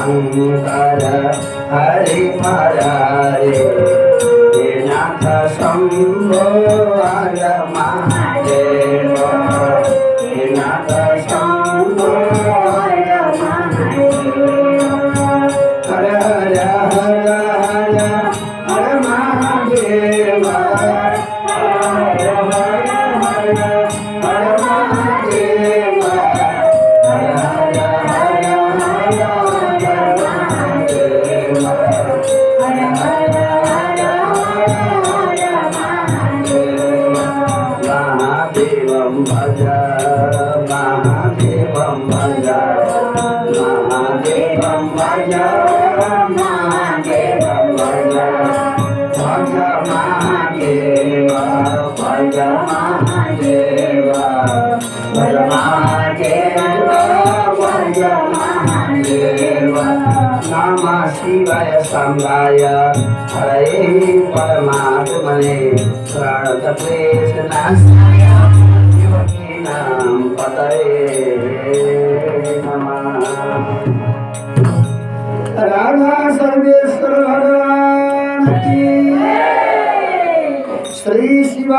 शंकर हरि मुरारे हे नाथ शंभो हर महादेव हे नाथ शंभो हर महादेव हर हर हर हर हर महादेव हर हर हर हर हर महादेव हर हर हर महादेवं भज महादेवं भज महादेवं भज महादेवं भज भज महादेव भज महादेव भज महादेव भज महादेव नमः शिवाय शंभराय हरे परमात्मने प्रणतक्लेशनाशाय योगिनां पतये नमः। राधा सर्वेश्वर भगवान की श्री शिव